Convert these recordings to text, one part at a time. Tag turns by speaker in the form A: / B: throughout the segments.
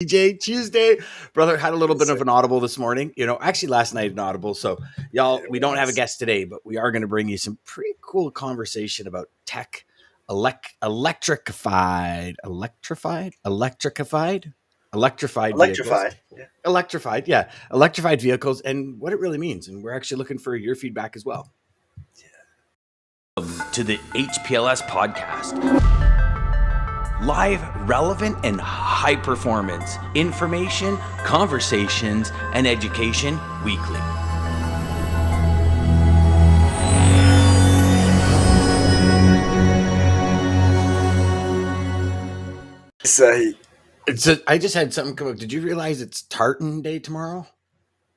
A: DJ Tuesday, brother. Had a little bit of an audible this morning. Actually last night an audible. So y'all, we don't have a guest today, but we are going to bring you some pretty cool conversation about tech, electrified vehicles, electrified vehicles, and what it really means. And we're actually looking for your feedback as well. To the HPLS podcast. Live, relevant, and high performance information, conversations, and education weekly. I just had something come up. Did you realize it's Tartan Day tomorrow?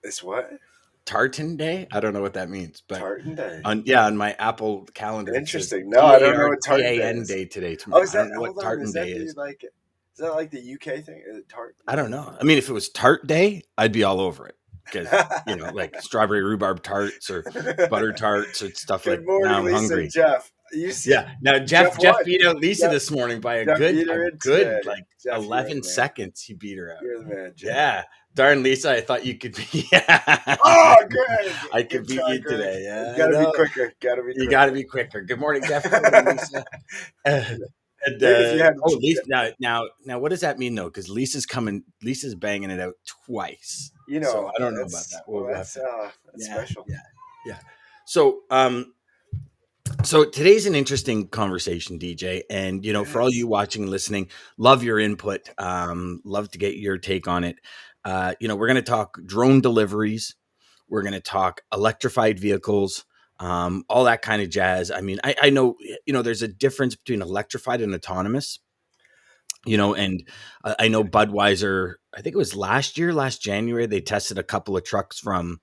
B: It's what?
A: Tartan Day? I don't know what that means, but
B: Tartan Day.
A: On my Apple calendar.
B: Interesting. No, I don't know what Tartan
A: Day today. Tomorrow.
B: Oh, is that
A: I don't know what Tartan Day is?
B: Is that like the UK thing? Is it tart?
A: I don't know. I mean, if it was Tart Day, I'd be all over it because like strawberry rhubarb tarts or butter tarts and stuff.
B: Good morning,
A: now I'm
B: Lisa
A: hungry.
B: And Jeff.
A: Now Jeff beat out Lisa this morning by a good 11 seconds. He beat her out.
B: You're the man, Jeff.
A: Yeah. Darn, Lisa, I thought you could be.
B: Oh, good.
A: I could beat you today. Yeah,
B: you gotta be quicker. You
A: gotta be quicker. Good morning, Jeff. Good morning, Lisa. Lisa. Now, what does that mean though? Because Lisa's banging it out twice. So I don't know about that.
B: That's special.
A: Yeah. So today's an interesting conversation, DJ, and for all you watching and listening, love your input. Love to get your take on it. We're going to talk drone deliveries. We're going to talk electrified vehicles, all that kind of jazz. I mean, I know, there's a difference between electrified and autonomous, and I know Budweiser, I think it was last January, they tested a couple of trucks from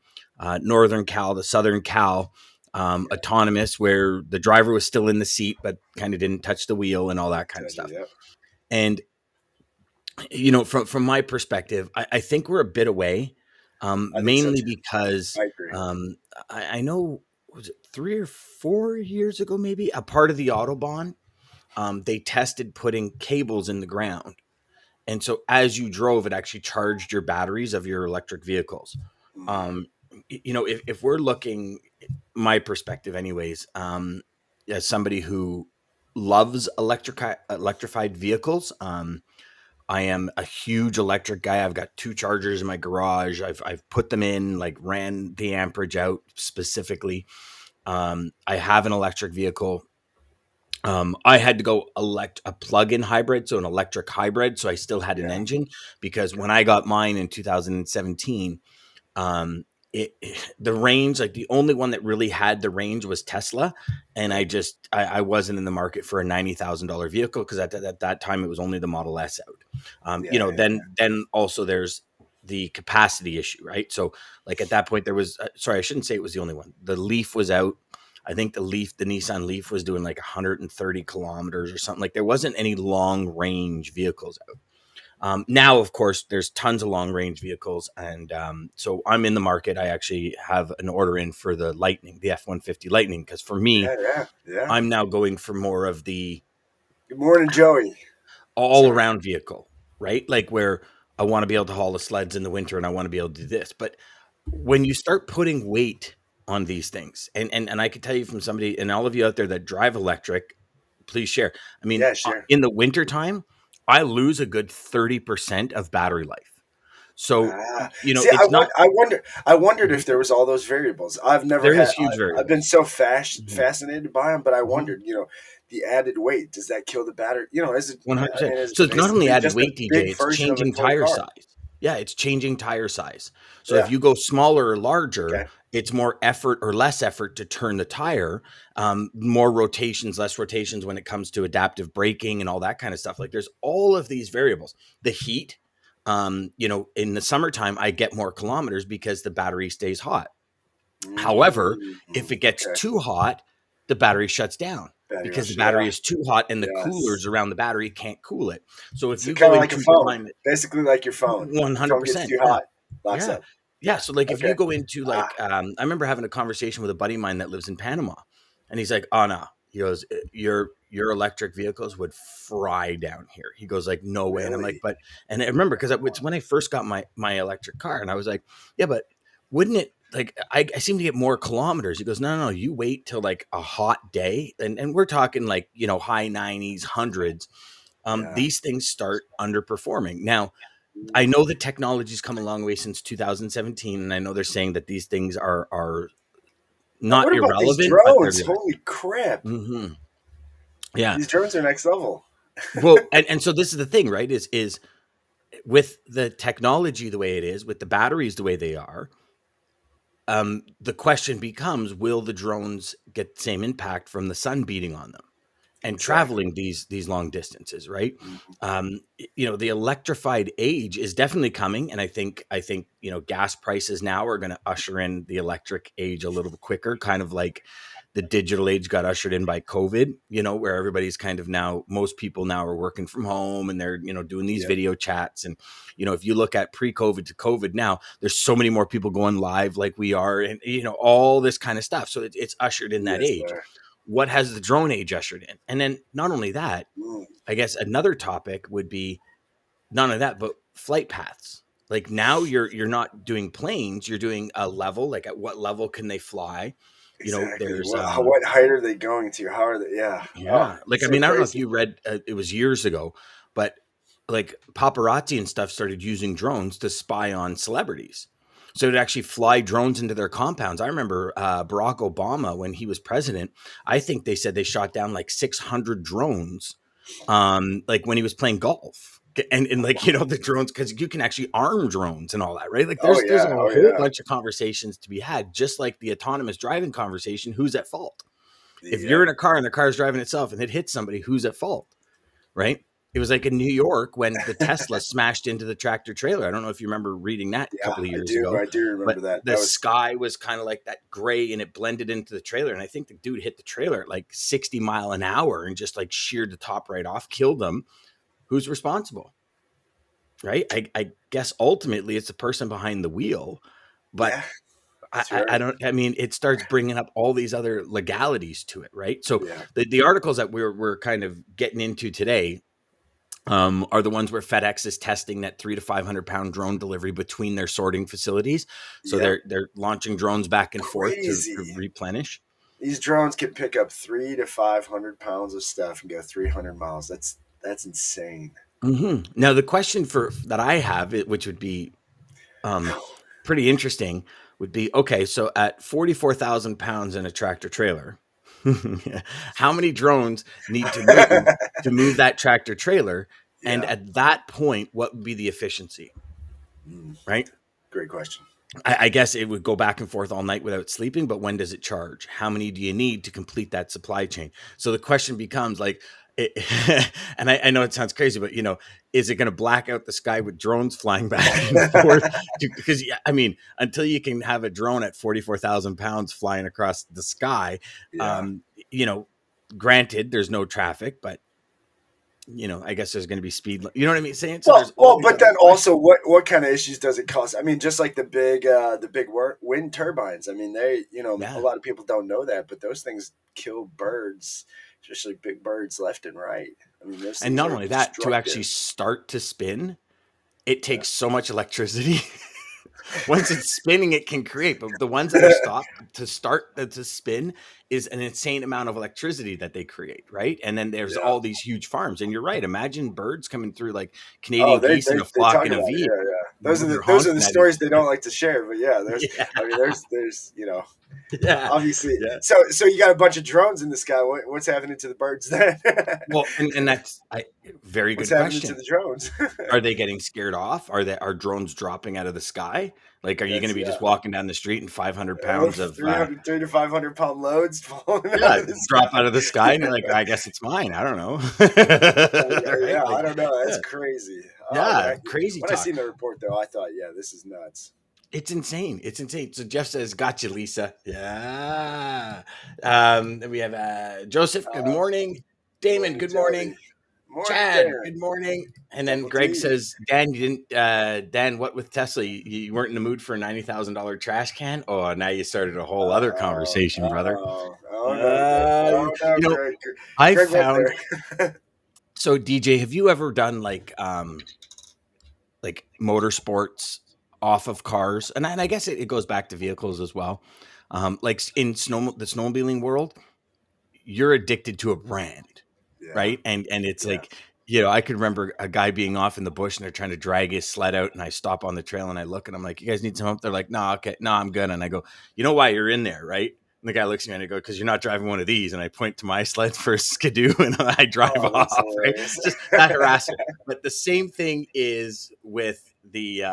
A: Northern Cal to Southern Cal, autonomous, where the driver was still in the seat, but kind of didn't touch the wheel and all that kind of stuff.
B: Yeah.
A: And from my perspective, I think we're a bit away, mainly because I know, was it 3 or 4 years ago, maybe a part of the Autobahn, they tested putting cables in the ground. And so as you drove, it actually charged your batteries of your electric vehicles. If we're looking, my perspective anyways, as somebody who loves electrified vehicles, I am a huge electric guy. I've got 2 chargers in my garage. I've put them in, ran the amperage out specifically. I have an electric vehicle. I had to go elect a plug-in hybrid, so an electric hybrid. So I still had an engine because when I got mine in 2017, the range, the only one that really had the range was Tesla. And I wasn't in the market for a $90,000 vehicle because at that time it was only the Model S out. Then also there's the capacity issue, right? So at that point there was, I shouldn't say it was the only one. The Leaf was out. I think the Nissan Leaf was doing 130 kilometers or something. There wasn't any long range vehicles out. Now, of course, there's tons of long range vehicles. And so I'm in the market. I actually have an order in for the Lightning, the F-150 Lightning. Because for me, I'm now going for more of the
B: good morning, Joey,
A: all around vehicle, right? Where I want to be able to haul the sleds in the winter and I want to be able to do this. But when you start putting weight on these things, and I can tell you from somebody, and all of you out there that drive electric, please share. I mean, in the wintertime, I lose a good 30% of battery life. So,
B: I wondered if there was all those variables. I've never had
A: huge variables.
B: I've been so fascinated by them, but I wondered, the added weight, does that kill the battery? Is it
A: 100%? So it's not only added weight, DJ, it's changing tire size. Yeah, it's changing tire size. So if you go smaller or larger, it's more effort or less effort to turn the tire, more rotations, less rotations when it comes to adaptive braking and all that kind of stuff. There's all of these variables. The heat, in the summertime, I get more kilometers because the battery stays hot. However, if it gets too hot, the battery shuts down. Because the battery is too hot and the coolers around the battery can't cool it. So if you go into
B: a phone, basically like your phone,
A: 100%,
B: too hot, locks up.
A: Yeah. So if you go into I remember having a conversation with a buddy of mine that lives in Panama, and he's like, "Oh no, He goes, your electric vehicles would fry down here. He goes like, no way. And I'm like,
B: Really?
A: but, and I remember because it's when I first got my electric car, and I was like, yeah, but wouldn't it, like, I seem to get more kilometers. He goes, no, no, no, you wait till like a hot day. And we're talking like, high 90s, hundreds.
B: Yeah.
A: These things start underperforming. Now, I
B: Mm.
A: know the technology's come a long way since 2017, and I know they're saying that these things are
B: Now,
A: not
B: what about these
A: irrelevant, but they're
B: drones?
A: there.
B: Holy crap!
A: Hmm. Yeah.
B: These drones are next level.
A: Well, and so this is the thing, right? Is with the technology the way it is, with the batteries the way they are, the question becomes: will the drones get the same impact from the sun beating on them and
B: Exactly.
A: traveling these long distances? Right?
B: Mhm.
A: The electrified age is definitely coming, and I think gas prices now are going to usher in the electric age a little bit quicker, kind of like the digital age got ushered in by COVID, where everybody's kind of now, most people now are working from home and they're, doing these
B: Yep.
A: video chats. And, if you look at pre-COVID to COVID now, there's so many more people going live like we are, and, all this kind of stuff. So it's ushered in that
B: Yes,
A: age.
B: sir.
A: What has the drone age ushered in? And then not only that,
B: Mm.
A: I guess another topic would be none of that, but flight paths. Like now you're not doing planes, you're doing a level, like at what level can they fly?
B: Exactly.
A: There's
B: What height are they going to? How are they? Yeah. Oh,
A: yeah. Like,
B: it's
A: I
B: so
A: mean, I don't know if
B: crazy.
A: you read, it was years ago, but like paparazzi and stuff started using drones to spy on celebrities. So to actually fly drones into their compounds. I remember Barack Obama, when he was president, I think they said they shot down like 600 drones, like when he was playing golf. And like, the drones, because you can actually arm drones and all that, right? Like
B: Oh
A: there's a
B: yeah. Oh
A: whole
B: yeah.
A: bunch of conversations to be had, just like the autonomous driving conversation. Who's at fault? If you're in
B: Yep.
A: a car and the car's driving itself and it hits somebody, who's at fault? Right? It was like in New York when the Tesla smashed into the tractor trailer. I don't know if you remember reading that a
B: Yeah,
A: couple of
B: I
A: years
B: do.
A: ago,
B: I do
A: but
B: remember that.
A: the
B: That was
A: sky was kind of like that gray and it blended into the trailer. And I think the dude hit the trailer at like 60 mile an hour and just like sheared the top right off, killed them. Who's responsible? Right? I guess ultimately it's the person behind the wheel, but
B: yeah. That's
A: I
B: right.
A: don't. I mean, it starts bringing up all these other legalities to it, right? So
B: Yeah.
A: the articles that we're kind of getting into today are the ones where FedEx is testing that 300 to 500 pound drone delivery between their sorting facilities. So
B: Yep.
A: they're launching drones back and forth to
B: Crazy.
A: replenish.
B: These drones can pick up 300 to 500 pounds of stuff and go 300 miles. That's insane.
A: Now the question for that I have, which would be um, pretty interesting, would be okay. So at 44,000 pounds in a tractor trailer, how many drones need to move that tractor trailer? And
B: Yeah.
A: at that point, what would be the efficiency?
B: Mm.
A: Right?
B: Great question.
A: I guess it would go back and forth all night without sleeping, but when does it charge? How many do you need to complete that supply chain? So the question becomes like, it, and I know it sounds crazy, but is it going to black out the sky with drones flying back and forth? Because yeah, I mean, until you can have a drone at 44,000 pounds flying across the sky,
B: Yeah.
A: um, you know, granted, there's no traffic, but I guess there's going to be speed. You know what I mean? Saying so, there's all these
B: But
A: other
B: then also,
A: questions.
B: what kind of issues does it cause? I mean, just like the big wind turbines. I mean, a
A: Yeah.
B: lot of people don't know that, but those things kill birds, especially big birds, left and right. I mean, those
A: And
B: things
A: not
B: are
A: only that, to actually
B: destructive.
A: start to spin, it
B: Yeah.
A: takes so much electricity. Once it's spinning, it can create, but the ones that are stopped to start to spin is an insane amount of electricity that they create, right? And then there's
B: Yeah.
A: all these huge farms. And you're right. Imagine birds coming through like
B: Oh,
A: Canadian
B: they,
A: geese in
B: they
A: a
B: they
A: flock
B: talk
A: in a
B: about it.
A: V.
B: Yeah, yeah. Those are the
A: They're
B: those are the
A: honking at each
B: stories they don't like to share. But yeah,
A: yeah,
B: I mean, there's
A: yeah,
B: obviously.
A: yeah.
B: So you got a bunch of drones in the sky. What's happening to the birds then?
A: Well, and that's very
B: What's
A: good
B: happening to
A: question.
B: the drones?
A: Are they getting scared off? Are drones dropping out of the sky? Like, are you going to
B: That's
A: be just
B: yeah.
A: walking down the street and 500 pounds of
B: 300 to 500 pound loads falling out
A: yeah,
B: of the
A: drop out
B: sky.
A: of the sky, and you're like, I guess it's mine. I don't know, right?
B: Yeah, I
A: Like,
B: don't know. That's
A: yeah,
B: crazy. Oh
A: yeah,
B: man,
A: crazy
B: when I
A: talk.
B: seen the report though, I thought, yeah, this is nuts.
A: It's insane. It's insane. So Jeff says, "Got you, Lisa." Yeah. Then we have Joseph. Good
B: Uh,
A: morning, Damon.
B: Morning,
A: Good
B: Joey.
A: morning.
B: Morning,
A: Chad,
B: Dan.
A: good morning. And then
B: Double
A: Greg
B: T.
A: says, Dan, you didn't, Dan, what with Tesla? You weren't in the mood for a $90,000 trash can? Oh, now you started a whole other
B: Uh-oh.
A: conversation, brother.
B: Uh-oh. Oh, no, Greg.
A: Uh,
B: Oh, no,
A: you know,
B: Greg.
A: I
B: Greg went
A: found,
B: there.
A: so DJ, have you ever done like motorsports off of cars? And I guess it goes back to vehicles as well. Like in the snowmobiling world, you're addicted to a brand,
B: Yeah,
A: right? And it's
B: yeah.
A: like, I could remember a guy being off in the bush and they're trying to drag his sled out, and I stop on the trail and I look and I'm like, "You guys need some help?" They're like, "No, okay, no, I'm good." And I go, "You know why you're in there, right?" And the guy looks at me and I go, "Because you're not driving one of these." And I point to my sled for a skidoo and I drive
B: Oh, that's
A: off, right?
B: hilarious.
A: Just that harasser. But the same thing is with the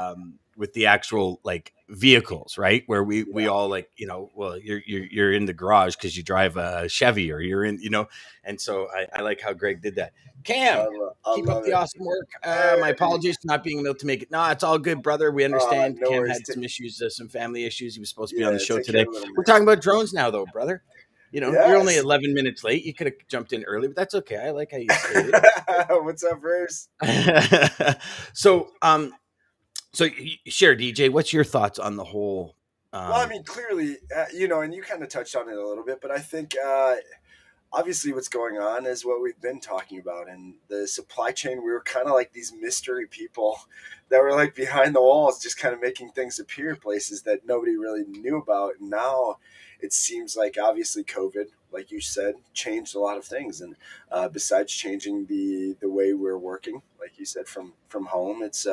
A: actual like vehicles, right? Where we
B: Yeah,
A: all like, well, you're in the garage because you drive a Chevy, or you're in, and so I like how Greg did that. Cam,
B: I
A: keep up
B: love
A: the
B: it.
A: awesome work. My
B: Hey,
A: apologies for not being able to make it. No, it's all good, brother. We understand.
B: no
A: Cam
B: worries.
A: had some issues, some family issues. He was supposed to be on the
B: Yeah,
A: show
B: take care
A: today.
B: of little
A: We're
B: man.
A: talking about drones now, though, brother. You're only
B: Yes.
A: 11 minutes late. You could have jumped in early, but that's okay. I like how you skated.
B: What's up, Bruce?
A: so, share, DJ. What's your thoughts on the whole?
B: Well, I mean, clearly, and you kind of touched on it a little bit, but I think obviously what's going on is what we've been talking about. And the supply chain, we were kind of like these mystery people that were like behind the walls, just kind of making things appear places that nobody really knew about. And now it seems like obviously COVID, like you said, changed a lot of things. And besides changing the way we're working, like you said, from home, it's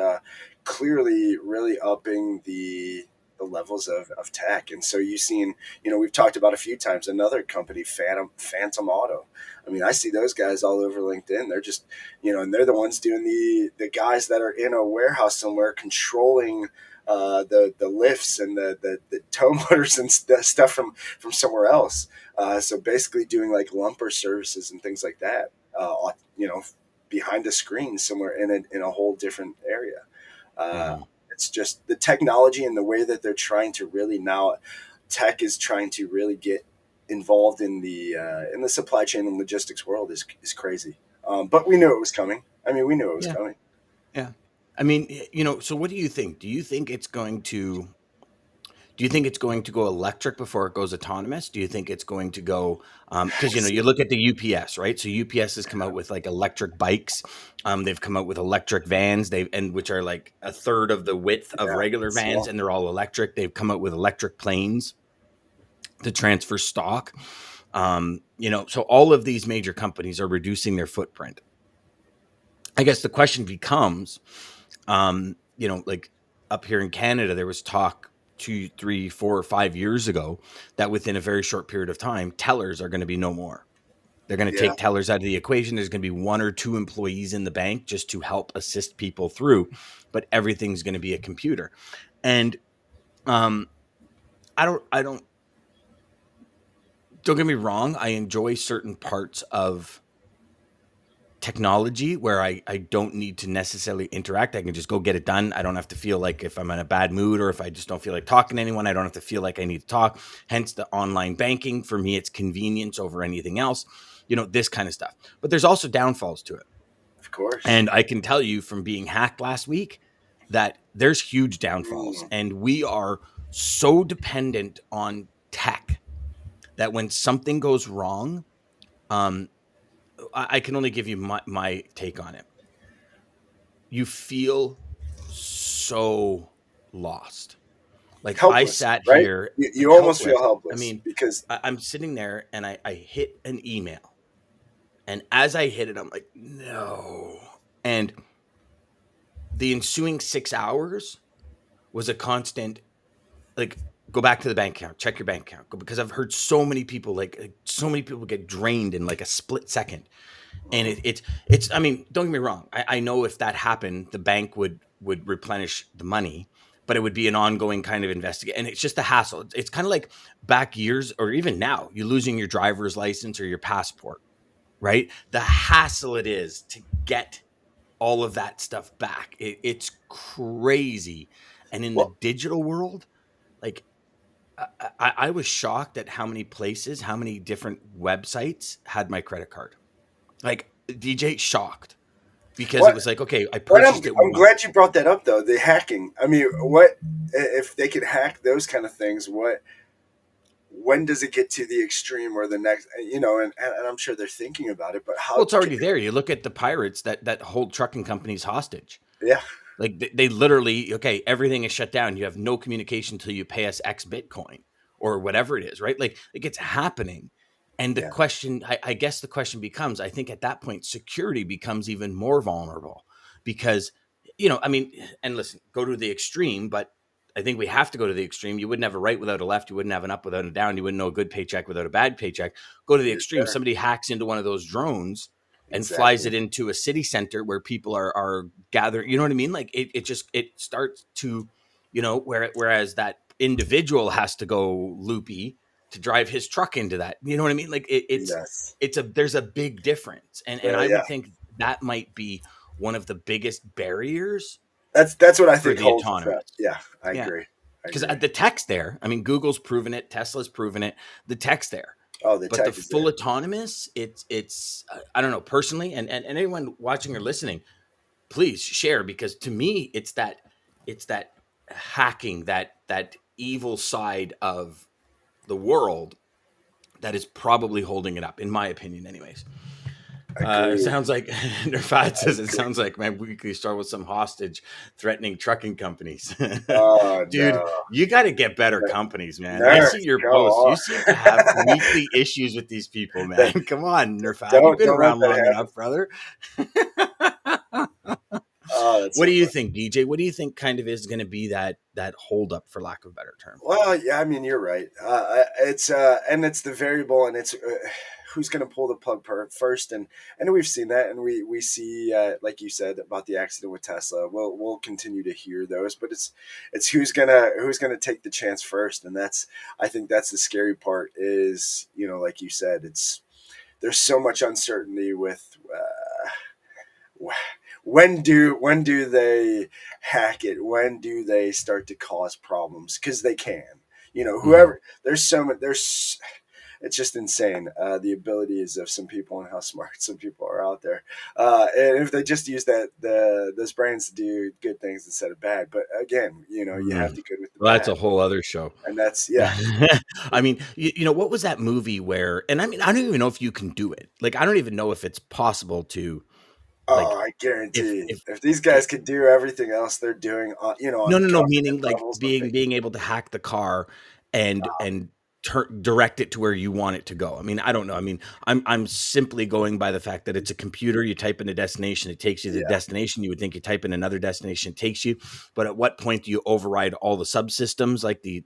B: clearly really upping the levels of tech. And so you've seen, we've talked about a few times another company, Phantom Auto. I mean, I see those guys all over LinkedIn. They're just, and they're the ones doing the guys that are in a warehouse somewhere controlling the lifts and the tow motors and stuff from somewhere else. So basically doing like lumper services and things like that. Behind a screen somewhere in a whole different area. Uh,
A: Mhm.
B: it's just the technology and the way that they're trying to really now, tech is trying to really get involved in the supply chain and logistics world is crazy. But we knew it was coming. I mean, we knew it was
A: Yeah,
B: coming.
A: yeah. I mean, so what do you think? Do you think it's going to go electric before it goes autonomous? Do you think it's going to go, because you
B: See,
A: look at the UPS, right? So UPS has come out with like electric bikes. They've come out with electric vans. Which are like a third of the width of
B: yeah,
A: regular vans,
B: small.
A: and they're all electric. They've come out with electric planes to transfer stock. So all of these major companies are reducing their footprint. I guess the question becomes, like up here in Canada, there was talk 2, 3, 4, 5 years ago that within a very short period of time, tellers are going to be no more. They're going to
B: Yeah.
A: take tellers out of the equation. There's going to be 1 or 2 employees in the bank just to help assist people through, but everything's going to be a computer. And um, I don't get me wrong. I enjoy certain parts of technology where I don't need to necessarily interact. I can just go get it done. I don't have to feel like if I'm in a bad mood or if I just don't feel like talking to anyone, I don't have to feel like I need to talk. Hence the online banking. For me, it's convenience over anything else, this kind of stuff. But there's also downfalls to it.
B: Of course.
A: And I can tell you from being hacked last week that there's huge downfalls.
B: Mm.
A: And we are so dependent on tech that when something goes wrong, um, I can only give you my take on it. You feel so lost. Like I
B: Helpless,
A: sat
B: right?
A: here
B: You almost feel
A: helpless. I
B: helpless
A: mean,
B: because
A: I'm sitting there and I hit an email. And as I hit it, I'm like, no. And the ensuing 6 hours was a constant, like, go back to the bank account, check your bank account. Because I've heard so many people, so many people get drained in like a split second. And it's I mean, don't get me wrong, I know if that happened the bank would replenish the money, but it would be an ongoing kind of investigation, and it's just a hassle. It's kind of like back years, or even now, you losing your driver's license or your passport, right? The hassle it is to get all of that stuff back, it's crazy. And in the
B: well,
A: digital world, like, I was shocked at how many places, how many different websites had my credit card. Like, DJ, shocked. because it
B: What?
A: was like, okay, I
B: What I'm
A: purchased it
B: I'm
A: once.
B: glad you brought that up though. The hacking. I mean, what if they could hack those kind of things? What when does it get to the extreme or the next? And I'm sure they're thinking about it. But
A: Well,
B: how
A: it's
B: can
A: already there. You look at the pirates that hold trucking companies hostage.
B: yeah
A: Like they literally, okay, everything is shut down. You have no communication until you pay us X Bitcoin or whatever it is, right? Like it's happening. And the
B: yeah
A: question, I guess the question becomes, I think at that point, security becomes even more vulnerable because, I mean, and listen, go to the extreme, but I think we have to go to the extreme. You wouldn't have a right without a left. You wouldn't have an up without a down. You wouldn't know a good paycheck without a bad paycheck. Go to the
B: yes
A: extreme.
B: sir
A: Somebody hacks into one of those drones and flies
B: exactly
A: it into a city center where people are gathering. You know what I mean? Like it starts to, whereas that individual has to go loopy to drive his truck into that. You know what I mean? Like
B: yes
A: there's a big difference. And I
B: yeah
A: would think that might be one of the biggest barriers
B: that's what I
A: for
B: think
A: the
B: holds us up.
A: autonomous.
B: Yeah, I
A: Yeah.
B: agree. I
A: Because
B: agree.
A: the tech's there. I mean, Google's proven it, Tesla's proven it, the tech's there.
B: Oh, the
A: But the
B: tech is
A: full
B: there.
A: autonomous, it's I don't know, personally, and anyone watching or listening, please share, because to me it's that hacking, that evil side of the world that is probably holding it up, in my opinion, anyways. It
B: Agreed.
A: sounds like Nerfat
B: I
A: says it
B: agree.
A: sounds like my weekly start with some hostage threatening trucking companies.
B: Oh
A: Dude,
B: no,
A: you got to get better companies, man. I see
B: nurse,
A: your
B: go
A: posts. You
B: on.
A: seem to have weekly issues with these people, man.
B: That-
A: Come on, Nerfat. You've
B: don't
A: been
B: don't let
A: around long
B: that happen.
A: enough, brother.
B: Oh, that's
A: What
B: so
A: do you
B: funny.
A: think, DJ? What do you think kind of is going to be that hold up, for lack of a better term?
B: Well, yeah, I mean, you're right. It's and it's the variable, and it's who's going to pull the plug first, and we've seen that, and we see, like you said about the accident with Tesla. We'll continue to hear those, but it's who's gonna take the chance first, and I think that's the scary part. Is like you said, there's so much uncertainty with. When do they hack it? When do they start to cause problems? Because they can.
A: Hmm.
B: Whoever there's so much there's it's just insane, the abilities of some people and how smart some people are out there. And if they just use those brains to do good things instead of bad. But again, you have
A: Mm.
B: the good with the
A: Well, that's
B: bad,
A: a whole other show.
B: and that's yeah.
A: I mean, what was that movie where? And I mean, I don't even know if you can do it. Like, I don't even know if it's possible to,
B: Oh,
A: like,
B: I
A: if
B: guarantee
A: if
B: if these
A: it,
B: guys could do everything else they're doing,
A: no,
B: on
A: no, no.
B: cognitive
A: Meaning like
B: levels, but
A: being able to hack the car and direct it to where you want it to go. I mean, I don't know. I mean, I'm simply going by the fact that it's a computer. You type in a destination, it takes you to the
B: yeah,
A: destination. You would think you type in another destination, it takes you. But at what point do you override all the subsystems, like the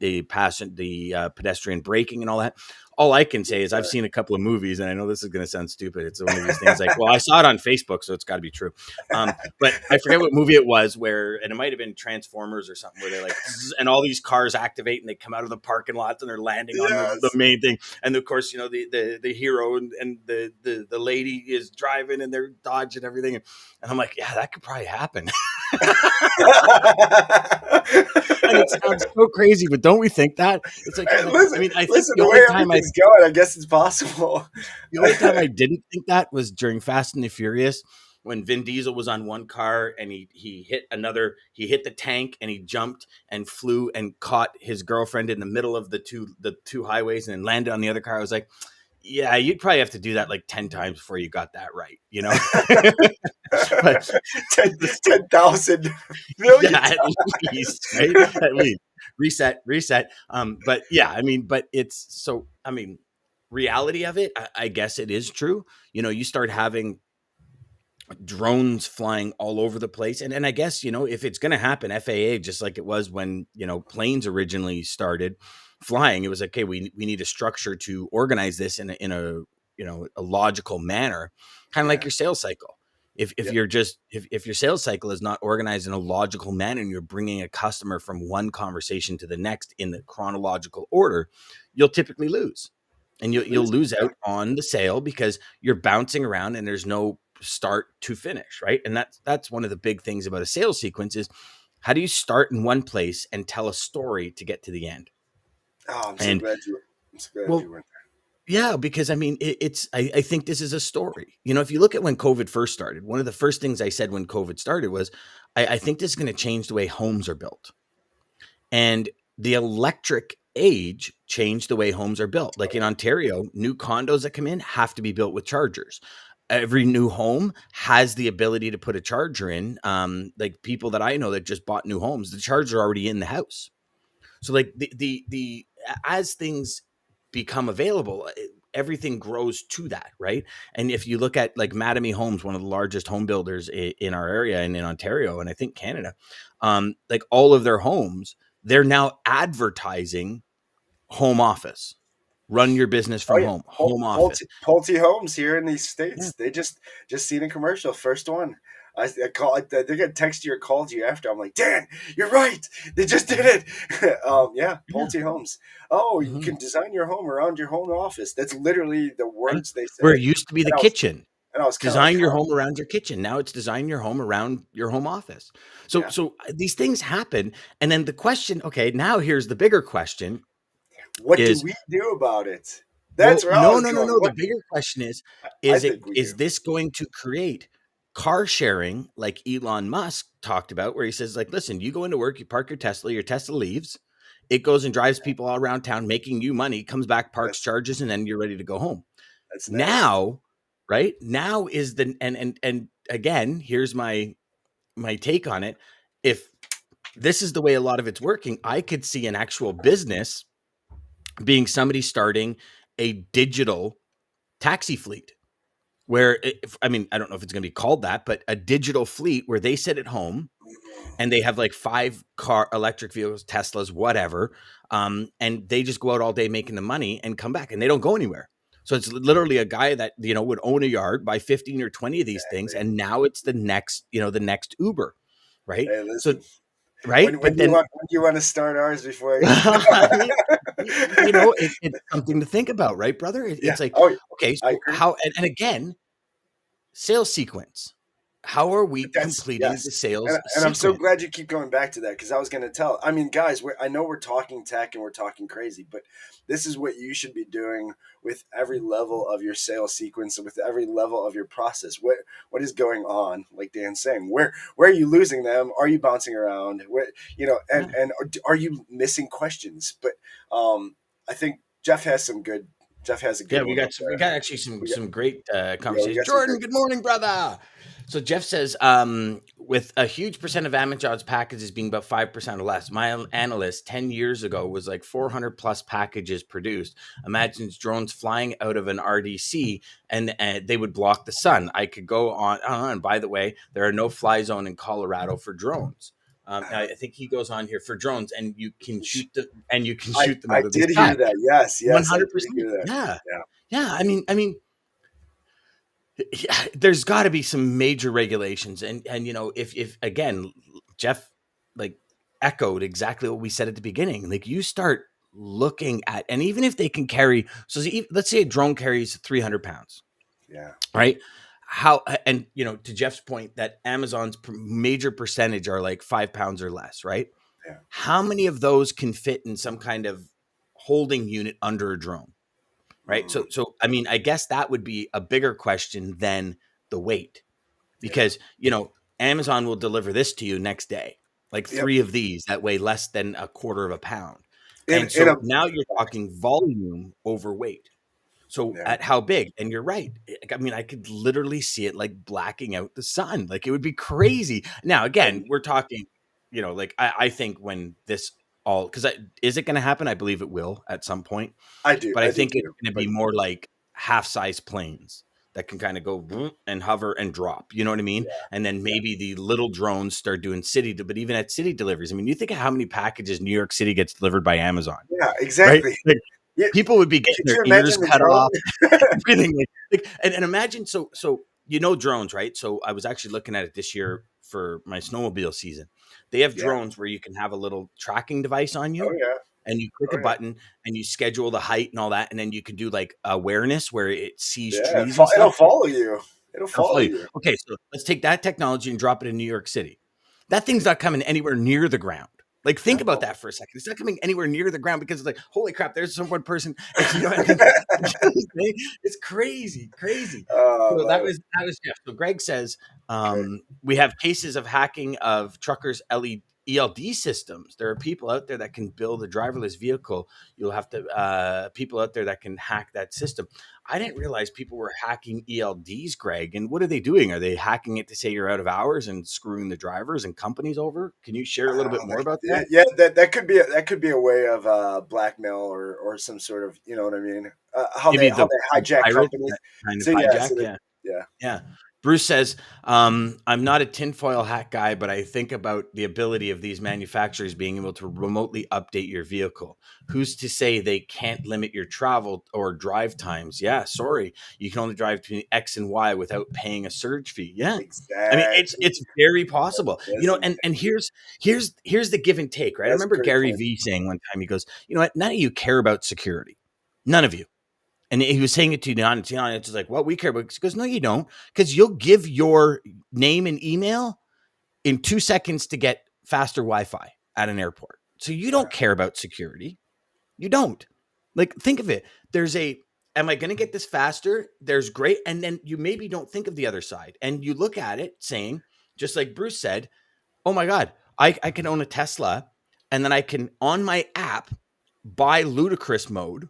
A: pedestrian braking and all that? All I can say is I've seen a couple of movies, and I know this is going to sound stupid. It's one of these things like, well, I saw it on Facebook, so it's got to be true. But I forget what movie it was where, and it might have been Transformers or something, where they're like, zzz, and all these cars activate and they come out of the parking lots and they're landing on the
B: yes.
A: main thing. And of course, the hero and the lady is driving and they're dodging everything. And I'm like, yeah, that could probably happen. And it sounds so crazy, but don't we think that? It's like,
B: Hey,
A: yeah, I
B: listen,
A: mean, I think
B: listen. The way everything's going, I guess it's possible.
A: the only time I didn't think that was during Fast and the Furious, when Vin Diesel was on one car and he hit the tank and he jumped and flew and caught his girlfriend in the middle of the two highways and then landed on the other car. I was like, yeah, you'd probably have to do that like 10 times before you got that right, But
B: 10,000
A: yeah,
B: million.
A: at least, right? At least reset. But yeah, I mean, but it's so, I mean, reality of it, I guess it is true. You start having drones flying all over the place. And I guess, if it's going to happen, FAA, just like it was when, planes originally started flying, it was like, okay, we need a structure to organize this in a a logical manner, kind of like
B: Yeah.
A: your sales cycle. If
B: Yep.
A: you're just if your sales cycle is not organized in a logical manner and you're bringing a customer from one conversation to the next in the chronological order, you'll typically lose, and
B: You
A: you'll
B: lose.
A: lose
B: Yeah.
A: out on the sale because you're bouncing around and there's no start to finish, right? And that's one of the big things about a sales sequence is, how do you start in one place and tell a story to get to the end?
B: Oh, I'm so
A: And
B: glad you. I'm so glad
A: well,
B: you went.
A: Yeah, because I mean, I think this is a story. If you look at when COVID first started, one of the first things I said when COVID started was, I think this is going to change the way homes are built. And the electric age changed the way homes are built. Like in Ontario, new condos that come in have to be built with chargers. Every new home has the ability to put a charger in. Like people that I know that just bought new homes, the charger are already in the house. So like the as things become available, everything grows to that, right? And if you look at like Mattamy Homes, one of the largest home builders in our area and in Ontario, and I think Canada, like all of their homes, they're now advertising home office, run your business
B: Oh
A: from
B: yeah,
A: home office.
B: Pulte Homes here in these
A: Yeah,
B: states. They just seen a commercial, first one. I call. They're gonna text you or call you after. I'm like, Dan, you're right. They just did it. Yeah,
A: yeah.
B: Pulte Homes. Oh, you
A: Mhm.
B: can design your home around your home office. That's literally the
A: Right?
B: words they
A: Where
B: say.
A: it used to be the
B: And I was
A: kitchen.
B: and I was kind of like,
A: Design your
B: huh?
A: home around your kitchen. Now it's design your home around your home office. So
B: Yeah.
A: so these things happen, and then the question, okay, now here's the bigger question
B: What do
A: is,
B: we do about it? That's
A: well,
B: where I
A: no,
B: was
A: no, no,
B: going.
A: no. The
B: What
A: bigger question is,
B: I
A: is it
B: think we
A: is
B: do.
A: this going to create car sharing like Elon Musk talked about, where he says, like, listen, you go into work, you park your Tesla leaves, it goes and drives people all around town, making you money, comes back, parks,
B: That's
A: charges, and then you're ready to go home.
B: that's nasty.
A: Now, right? Now is the and again, here's my take on it. If this is the way a lot of it's working, I could see an actual business being somebody starting a digital taxi fleet where I mean, I don't know if it's going to be called that, but a digital fleet where they sit at home and they have like 5 car electric vehicles, Teslas, whatever, and they just go out all day making the money and come back, and they don't go anywhere. So it's literally a guy that would own a yard, buy 15 or 20 of these things,
B: Exactly.
A: and now it's the next Uber, right?
B: Hey,
A: So
B: listen.
A: right,
B: When
A: but
B: do you
A: then
B: want to start ours before I
A: I mean, it's something to think about, right, brother?
B: Yeah.
A: It's like,
B: Oh,
A: okay,
B: I
A: so
B: agree.
A: how, and again, sales sequence. How are we
B: But that's
A: completing the
B: yes,
A: sales
B: and I'm so
A: sequence?
B: glad you keep going back to that because I was going to tell. I mean, guys, I know we're talking tech and we're talking crazy, but this is what you should be doing with every level of your sales sequence and with every level of your process. What is going on? Like Dan's saying, where are you losing them? Are you bouncing around? Where
A: Yeah.
B: and are you missing questions? But I think Jeff has a good
A: Yeah,
B: one up
A: we
B: there.
A: got actually some
B: We got
A: great
B: we
A: conversations.
B: got some
A: Jordan,
B: great.
A: good morning, brother. So Jeff says, with a huge percent of Amazon's packages being about 5% or less, my analyst 10 years ago was like 400 plus packages produced. Imagines drones flying out of an RDC and they would block the sun. I could go on. And by the way, there are no fly zone in Colorado for drones. I think he goes on here for drones, and you can shoot them
B: I
A: out of the
B: did hear
A: sky.
B: that. Yes, I did
A: 100%.
B: hear that.
A: Yeah.
B: Yeah.
A: Yeah. I mean, yeah, there's got to be some major regulations, and if again, Jeff like echoed exactly what we said at the beginning. Like you start looking at, and even if they can carry, so let's say a drone carries 300 pounds,
B: Yeah.
A: right? How, and to Jeff's point, that Amazon's major percentage are like 5 pounds or less, right?
B: Yeah.
A: How many of those can fit in some kind of holding unit under a drone? Right.
B: Mm,
A: So I mean, I guess that would be a bigger question than the weight,
B: yeah.
A: because Amazon will deliver this to you next day, like
B: Yep.
A: 3 of these that weigh less than a quarter of a pound. And
B: In a
A: so now you're talking volume over weight. So
B: yeah.
A: at how big? And you're right. I mean, I could literally see it like blacking out the sun. Like it would be crazy. Now, again,
B: And
A: we're talking, like I think when this all, because is it going to happen? I believe it will at some point, but I
B: I do
A: think it's
B: too.
A: going to
B: But
A: be more like half-size planes that can kind of go and hover and drop. You know what I mean?
B: yeah,
A: And then
B: yeah,
A: maybe the little drones start doing but even at city deliveries, I mean, you think of how many packages New York City gets delivered by Amazon,
B: yeah,
A: right?
B: exactly.
A: Like
B: Yeah.
A: people would be getting
B: Could
A: their
B: you
A: ears
B: imagine the
A: cut
B: drone?
A: off, everything. And imagine, so drones, right? So I was actually looking at it this year for my snowmobile season. They have
B: Yeah.
A: drones where you can have a little tracking device on
B: Oh
A: you,
B: yeah.
A: and you click
B: Oh
A: a
B: yeah.
A: button and you schedule the height and all that, and then you can do like awareness where it sees
B: Yeah.
A: trees and
B: It'll
A: stuff.
B: follow you. It'll
A: It'll follow
B: follow
A: you.
B: you.
A: Okay, so let's take that technology and drop it in New York City. That thing's not coming anywhere near the ground. Like, think about
B: No.
A: that for a second. It's not coming anywhere near the ground because it's like, holy crap, there's some one person. And, and then, it's crazy, crazy.
B: Oh,
A: So
B: love it.
A: that was Jeff. So Greg says
B: Okay.
A: we have cases of hacking of truckers' ELD systems. There are people out there that can build a driverless vehicle. You'll have to people out there that can hack that system. I didn't realize people were hacking ELDs, Greg. And what are they doing? Are they hacking it to say you're out of hours and screwing the drivers and companies over? Can you share a little bit more about that?
B: Yeah, that could be a way of blackmail or some sort of, you know what I mean?
A: Maybe
B: How
A: the
B: they hijack
A: pirates
B: companies.
A: that kind of
B: So yeah,
A: hijack. Yeah.
B: yeah,
A: Yeah. Bruce says, I'm not a tinfoil hat guy, but I think about the ability of these manufacturers being able to remotely update your vehicle. Who's to say they can't limit your travel or drive times? Yeah, sorry. You can only drive between X and Y without paying a surge fee. Yeah. I mean,
B: exactly.
A: it's very possible.
B: That's a
A: And here's the give and take, right? I
B: that's a
A: remember
B: great
A: Gary
B: point.
A: Vee saying one time, he goes, you know what, none of you care about security. None of you. And he was saying it to Daman, and it's like, well, we care about. He goes, no, you don't, because you'll give your name and email in 2 seconds to get faster Wi-Fi at an airport. So you don't care about security. You don't. Like, think of it. Am I going to get this faster? There's great. And then you maybe don't think of the other side. And you look at it saying, just like Bruce said, oh my God, I can own a Tesla, and then I can, on my app, buy ludicrous mode,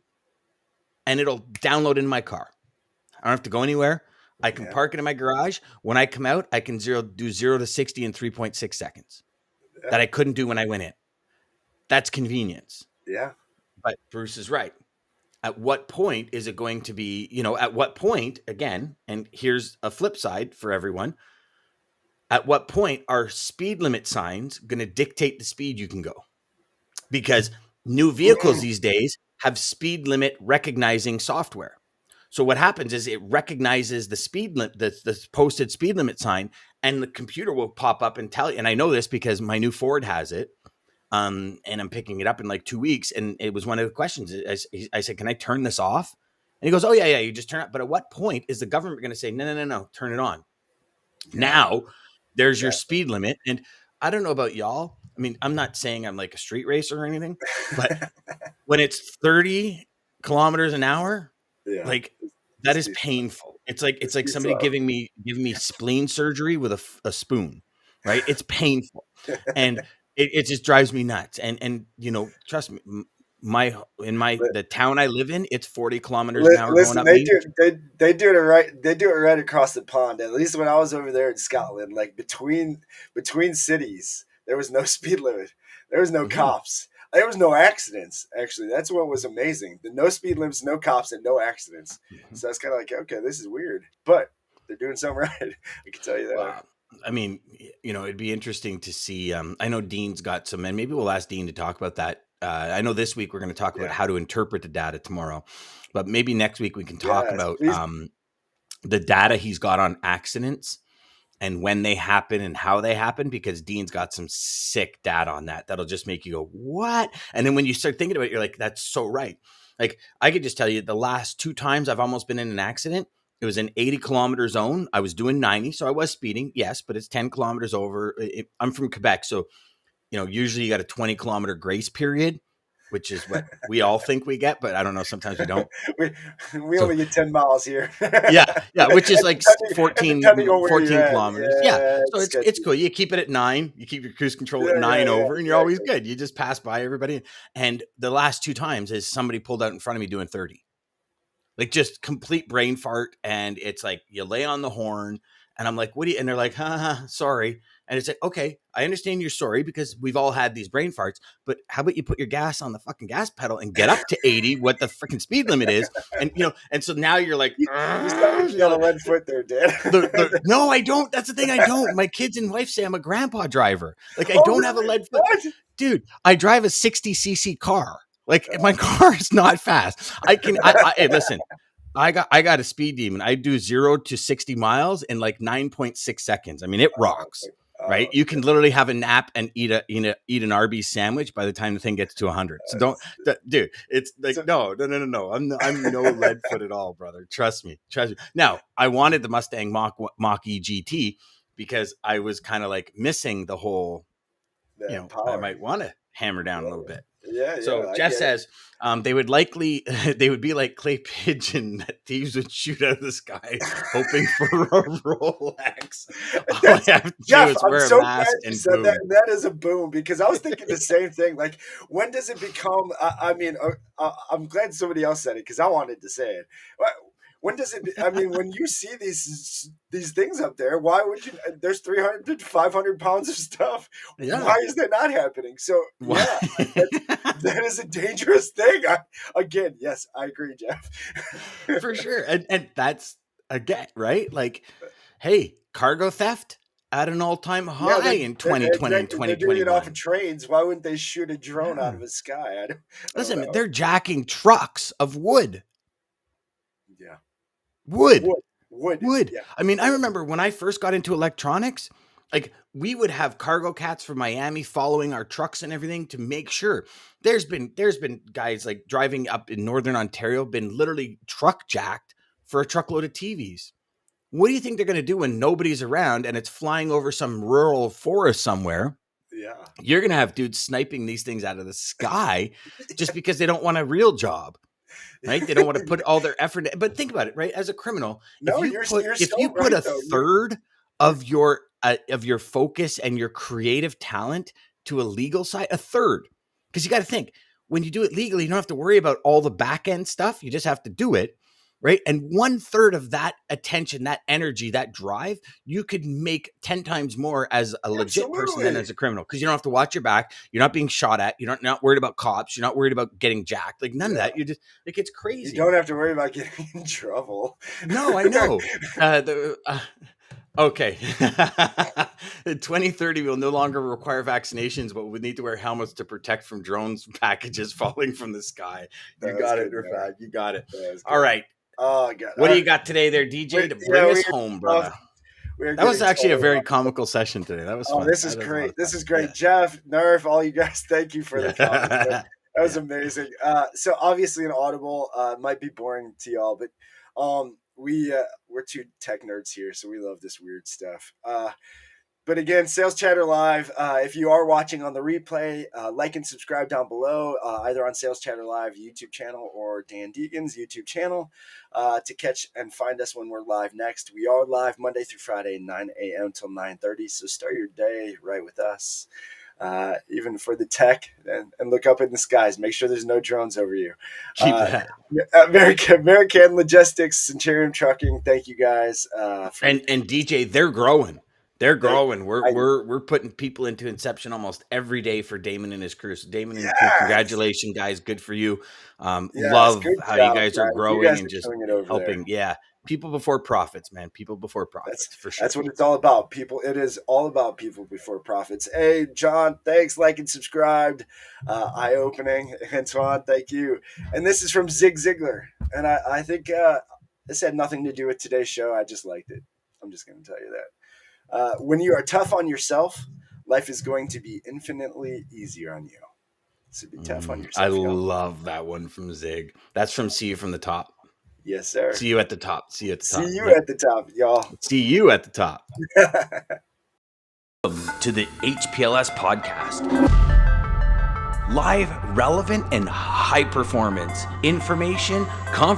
A: and it'll download in my car. I don't have to go anywhere. I can
B: Yeah,
A: park it in my garage. When I come out, I can do 0 to 60 in 3.6 seconds
B: yeah,
A: that I couldn't do when I went in. That's convenience.
B: yeah.
A: But Bruce is right. At what point is it going to be, at what point, again, and here's a flip side for everyone, at what point are speed limit signs going to dictate the speed you can go? Because new vehicles these days have speed limit recognizing software. So what happens is it recognizes the speed limit, the posted speed limit sign, and the computer will pop up and tell you. And I know this because my new Ford has it, and I'm picking it up in like 2 weeks. And it was one of the questions. I said, "Can I turn this off?" And he goes, "Oh yeah, you just turn it." But at what point is the government going to say, "No, turn it on"?
B: Yeah,
A: Now there's your
B: exactly.
A: speed limit, and I don't know about y'all. I mean, I'm not saying I'm like a street racer or anything, but when it's 30 kilometers an hour,
B: Yeah,
A: like, that
B: it's
A: is
B: too slow.
A: painful. It's
B: It's
A: like
B: too
A: somebody
B: slow.
A: giving me spleen surgery with a spoon, right? It's painful, and it just drives me nuts. And trust me, my in my
B: But
A: the town I live in, it's 40 kilometers an hour going
B: listen,
A: up Main Street.
B: they do it right. They do it right across the pond. At least when I was over there in Scotland, like between cities, there was no speed limit. There was no
A: Mhm.
B: cops. There was no accidents. Actually, that's what was amazing. The no speed limits, no cops, and no accidents.
A: Mhm.
B: So that's kind of like, okay, this is weird, but they're doing something right. I can tell you that.
A: Wow. I mean, it'd be interesting to see. I know Dean's got some, and maybe we'll ask Dean to talk about that. I know this week we're going to talk about
B: Yeah.
A: how to interpret the data tomorrow, but maybe next week we can talk
B: Yes,
A: about
B: please.
A: the data he's got on accidents and when they happen and how they happen, because Dean's got some sick data on that. That'll just make you go, what? And then when you start thinking about it, you're like, that's so right. Like, I could just tell you the last 2 times I've almost been in an accident, it was an 80-kilometer zone. I was doing 90. So I was speeding. Yes, but it's 10 kilometers over. I'm from Quebec. So, usually you got a 20-kilometer grace period, which is what we all think we get, but I don't know. Sometimes we don't.
B: we, we
A: So
B: only get 10 miles here.
A: yeah, which is like
B: And
A: 14,
B: depending on where you're
A: 14
B: at,
A: kilometers. Yeah.
B: yeah,
A: So
B: it's
A: it's
B: sketchy.
A: cool. You keep it at 9. You keep your cruise control at
B: Yeah,
A: 9
B: yeah,
A: over, and you're always
B: exactly.
A: good. You just pass by everybody. And the last 2 times is somebody pulled out in front of me doing 30. Like, just complete brain fart. And it's like you lay on the horn, and I'm like, what do you? And they're like, sorry. And it's like, okay, I understand you're sorry because we've all had these brain farts, but how about you put your gas on the fucking gas pedal and get up to 80, what the freaking speed limit is? And, and so now you're like,
B: You sound like you got a lead foot there, Dan.
A: no, I don't. That's the thing. I don't. My kids and wife say I'm a grandpa driver. Like, I
B: Oh,
A: don't have a
B: really?
A: lead foot.
B: What?
A: Dude, I drive a 60cc car. Like, my car is not fast. Hey, listen, I got a speed demon. I do 0 to 60 miles in like 9.6 seconds. I mean, it
B: Oh,
A: rocks,
B: okay.
A: right?
B: Oh,
A: You can literally have a nap and eat an Arby's sandwich by the time the thing gets to 100. So don't,
B: that's-
A: dude, it's like,
B: so,
A: no. I'm no lead foot at all, brother. Trust me. Now, I wanted the Mustang Mach E GT because I was kind of like missing the whole
B: that
A: I
B: power.
A: might want to hammer down a little bit.
B: Yeah,
A: So
B: I
A: Jeff
B: get it.
A: says they would be like clay pigeon that thieves would shoot out of the sky, hoping for a Rolex. All I have to do
B: Jeff,
A: is
B: I'm
A: wear a
B: so glad
A: mask
B: you
A: and
B: said that.
A: boom.
B: And that is a boom because I was thinking the same thing. Like, when does it become? I'm glad somebody else said it because I wanted to say it. When does it? I mean, when you see these things up there, why would you? There's 300 to 500 pounds of stuff.
A: Yeah.
B: Why is that not happening? So yeah, that is a dangerous thing. Again, yes, I agree, Jeff.
A: For sure. And that's again, right? Like, hey, cargo theft at an all-time
B: Yeah,
A: high in 2020 and
B: exactly. They're doing it off of
A: 2021.
B: trains. Why wouldn't they shoot a drone out
A: Yeah.
B: of the sky? I don't
A: Listen,
B: know.
A: they're jacking trucks of wood.
B: Yeah,
A: Wood.
B: wood.
A: Would.
B: Yeah,
A: I mean, I
B: yeah,
A: remember when I first got into electronics, like we would have cargo cats from Miami following our trucks and everything to make sure. There's been guys like driving up in Northern Ontario, been literally truck jacked for a truckload of TVs. What do you think they're going to do when nobody's around and it's flying over some rural forest somewhere?
B: yeah.
A: You're going to have dudes sniping these things out of the sky just because they don't want a real job. Right? They don't want to put all their effort in. But think about it, right? As a criminal,
B: No, you're
A: if
B: so
A: you put
B: right
A: a
B: though.
A: third of your focus and your creative talent to a legal side, a third, because you got to think when you do it legally, you don't have to worry about all the back end stuff. You just have to do it, right? And 1/3 of that attention, that energy, that drive, you could make 10 times more as a legit person than
B: Absolutely.
A: as a criminal because you don't have to watch your back. You're not being shot at. You're not worried about cops. You're not worried about getting jacked. Like none of
B: Yeah.
A: that. You just like it's
B: You
A: crazy.
B: don't have to worry about getting in trouble.
A: No, I know. Okay. 2030 will no longer require vaccinations, but we need to wear helmets to protect from drones packages falling from the sky. You got it, Rafad. You got it. All right.
B: Oh God.
A: What do you got today there, DJ, to bring us home, brother? That was actually a very comical session today. That was fun.
B: This is great. This is great.
A: Yeah.
B: Jef, Nerf, all you guys, thank you for the comments. That was
A: Yeah.
B: amazing. So obviously an Audible might be boring to y'all, but we're two tech nerds here, so we love this weird stuff. But again, Sales Chatter Live. If you are watching on the replay, like and subscribe down below, either on Sales Chatter Live YouTube channel or Dan Deegan's YouTube channel, to catch and find us when we're live next. We are live Monday through Friday, 9 a.m. till 9:30. So start your day right with us. Even for the tech, and look up in the skies. Make sure there's no drones over you.
A: Keep that.
B: American Logistics, Centurion Trucking. Thank you guys.
A: And DJ, they're growing. They're growing. We're putting people into Inception almost every day for Daman and his crew. So Daman and crew, congratulations, guys. Good for you. Love how you guys are growing and just helping. There. Yeah. People before profits, man. People before profits, for sure.
B: That's what it's all about. People. It is all about people before profits. Hey, John, thanks. Like and subscribed. Eye-opening. Antoine, thank you. And this is from Zig Ziglar. And I think this had nothing to do with today's show. I just liked it. I'm just going to tell you that. When you are tough on yourself, life is going to be infinitely easier on you. So be tough on yourself.
A: I love that one from Zig. That's from See You from the Top.
B: Yes, sir.
A: See you at the top. See you at the top.
B: See you at the top, y'all.
A: See you at the top. Welcome to the HPLS podcast. Live, relevant, and high performance information, conversation.